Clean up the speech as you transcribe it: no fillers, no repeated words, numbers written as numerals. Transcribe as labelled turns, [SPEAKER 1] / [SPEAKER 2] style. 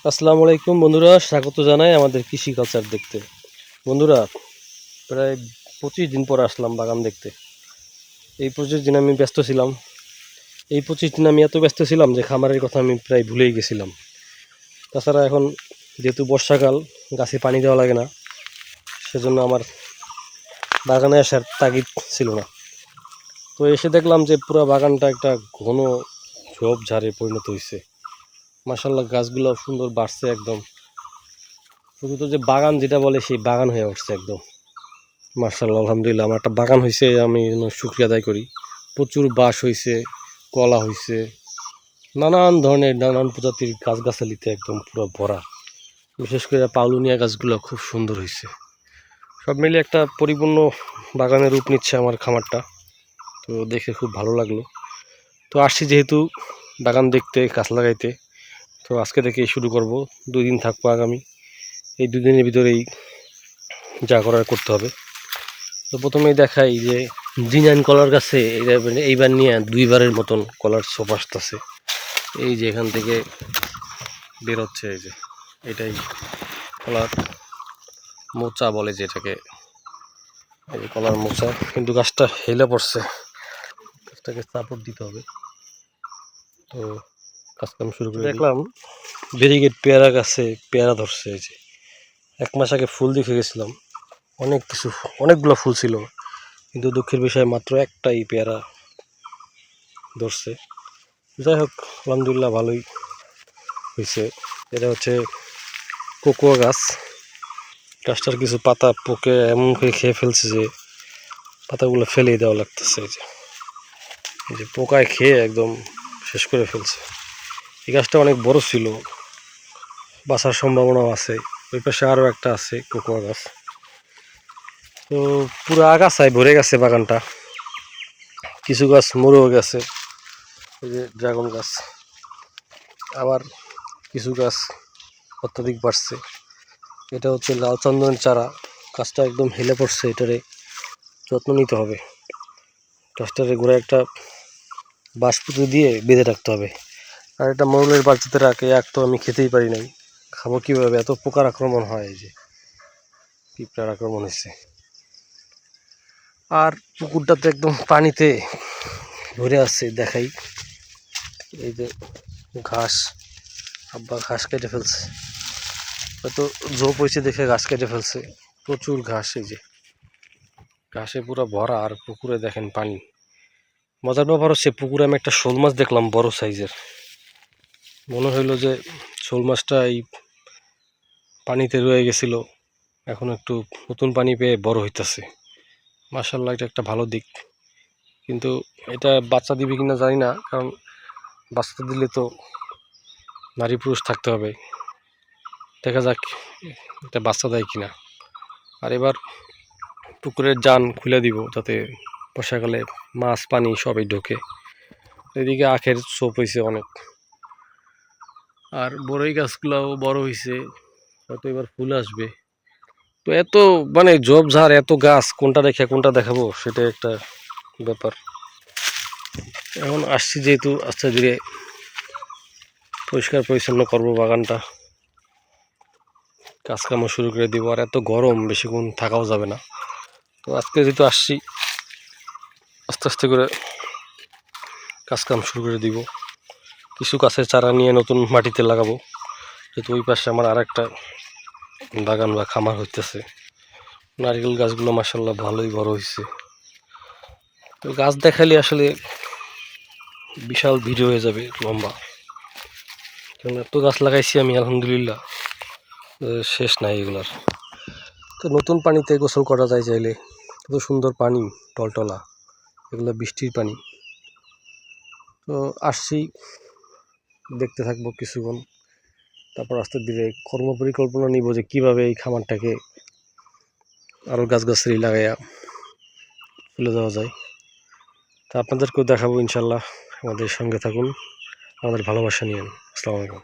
[SPEAKER 1] আসসালামু আলাইকুম বন্ধুরা, স্বাগত জানাই আমাদের কৃষি কালচার দেখতে। বন্ধুরা, প্রায় 25 দিন পর আসলাম বাগান দেখতে। এই 25 দিন আমি ব্যস্ত ছিলাম। এই 25 দিন আমি এত ব্যস্ত ছিলাম যে খামারের কথা আমি প্রায় ভুলেই গেছিলাম। তাছাড়া এখন যেহেতু বর্ষাকাল, গাছে পানি দেওয়া লাগে না, সেজন্য আমার বাগানে আসার তাগিদ ছিল না। তো এসে দেখলাম যে পুরো বাগানটা একটা ঘন ঝোপঝাড়ে পরিণত হয়েছে। মাশাআল্লাহ, গাছগুলো সুন্দর বাড়ছে একদম। প্রকৃত যে বাগান যেটা বলে সেই বাগান হয়ে উঠছে একদম। মার্শাল্লাহ, আলহামদুলিল্লাহ, আমার একটা বাগান হয়েছে, আমি শুকরিয়া আদায় করি। প্রচুর বাঁশ হয়েছে, কলা হয়েছে, নানান ধরনের নানান প্রজাতির গাছগাছালিতে একদম পুরো ভরা। বিশেষ করে পাউলুনিয়া গাছগুলো খুব সুন্দর হয়েছে। সব মিলিয়ে একটা পরিপূর্ণ বাগানের রূপ নিচ্ছে আমার খামারটা। তো দেখে খুব ভালো লাগলো। তো আসছি যেহেতু বাগান দেখতে, গাছ লাগাইতে, তো আজকে থেকে শুরু করব। 2 দিন থাকবো আগামী। এই 2 দিনের ভিতরেই যা করার করতে হবে। তো প্রথমেই দেখাই যে জিনাইন কলার গাছে এইবার নিয়ে 2বারের মতন কলার ছোপ আসতেছে। এই যে এখান থেকে বেরোচ্ছে, এই যে এটাই কলার মোচা বলে যেটাকে, এই কলার মোচা। কিন্তু গাছটা হেলে পড়ছে, গাছটাকে সাপোর্ট দিতে হবে। তো কাজকাম শুরু করে দেখলাম ব্যারিকেড পেয়ারা গাছে পেয়ারা ধরছে। এই যে 1 মাস আগে ফুল দেখে গেছিলাম, অনেকগুলো ফুল ছিল, কিন্তু দুঃখের বিষয় মাত্র একটাই পেয়ারা ধরছে। যাই হোক, আলহামদুলিল্লাহ, ভালোই হয়েছে। এটা হচ্ছে কোকোয়া গাছ। গাছটার কিছু পাতা পোকে এমন করে খেয়ে ফেলছে যে পাতাগুলো ফেলেই দেওয়া লাগতেছে। এই যে পোকায় খেয়ে একদম শেষ করে ফেলছে। এই গাছটা অনেক বড় ছিল, বাঁচার সম্ভাবনাও আছে। ওই পাশে আরও একটা আছে কোকোয়া গাছ। তো পুরো আগাছায় ভরে গেছে বাগানটা। কিছু গাছ মরেও গেছে, এই যে ড্রাগন গাছ। আবার কিছু গাছ অত্যাধিক বাড়ছে। এটা হচ্ছে লাল চন্দনের চারা। গাছটা একদম হেলে পড়ছে, এটারে যত্ন নিতে হবে। গাছটারে গোড়ায় একটা বাঁশ পুঁতে দিয়ে বেঁধে রাখতে হবে। আর এটা মৌলের বালতিতে রাখে, এক তো আমি খেতেই পারি নাই, খাবো কীভাবে? এত পোকার আক্রমণ হয়, এই যে পিঁপড়ার আক্রমণ হয়েছে। আর পুকুরটাতে একদম পানিতে ভরে আসছে, দেখাই। এই যে ঘাস, আব্বা ঘাস কেটে ফেলছে, হয়তো ঝোপ হয়েছে দেখে ঘাস কেটে ফেলছে। প্রচুর ঘাস, এই যে ঘাসে পুরো ভরা। আর পুকুরে দেখেন পানি। মজার ব্যাপার হচ্ছে, পুকুরে আমি একটা শোল মাছ দেখলাম, বড় সাইজের। মনে হইলো যে শোল মাছটা এই পানিতে রয়ে গেছিল, এখন একটু নতুন পানি পেয়ে বড় হইতেছে। মাশাআল্লাহ, এটা একটা ভালো দিক। কিন্তু এটা বাচ্চা দিবে কিনা জানি না, কারণ বাচ্চা দিলে তো নারী পুরুষ থাকতে হবে। দেখা যাক এটা বাচ্চা দেয় কিনা। আর এবার পুকুরের জান খুলে দিব, যাতে বর্ষাকালে মাছ পানি সবই ঢোকে। এদিকে আখের ছোপ হয়েছে অনেক। আর বড়ই গাছগুলাও বড় হয়েছে, হয়তো এবার ফুল আসবে। তো এত ঝোপঝাড়, এত গাছ, কোনটা রেখে কোনটা দেখাবো সেটা একটা ব্যাপার। এখন আসছি যেহেতু, আস্তে ধীরে পরিষ্কার পরিচ্ছন্ন করবো বাগানটা, কাজকামও শুরু করে দিব। আর এত গরম, বেশিক্ষণ থাকাও যাবে না। তো আজকে যেহেতু আসছি, আস্তে আস্তে করে কাজকাম শুরু করে দিব। কিছু গাছের চারা নিয়ে নতুন মাটিতে লাগাবো, যেহেতু ওই পাশে আমার আর একটা বাগান বা খামার হইতেছে। নারকেল গাছগুলো মাশাআল্লাহ ভালোই বড় হয়েছে। তো গাছ দেখালে আসলে বিশাল ভিডিও হয়ে যাবে, লম্বা। কারণ এত গাছ লাগাইছি আমি, আলহামদুলিল্লাহ, শেষ নাই এগুলার। তো নতুন পানিতে গোসল করা যায় চাইলে, এত সুন্দর পানি, টলটলা, এগুলো বৃষ্টির পানি। তো আসছি, দেখতে থাকবো কিছুক্ষণ, তারপর আস্তে ধীরে কর্মপরিকল্পনা নিব যে কীভাবে এই খামারটাকে আরও গাছগাছালি লাগাইয়া চলে যাওয়া যায়। তা আপনাদেরকেও দেখাবো ইনশাল্লাহ। আমাদের সঙ্গে থাকুন, আমাদের ভালোবাসা নিয়েন। আসসালামু আলাইকুম।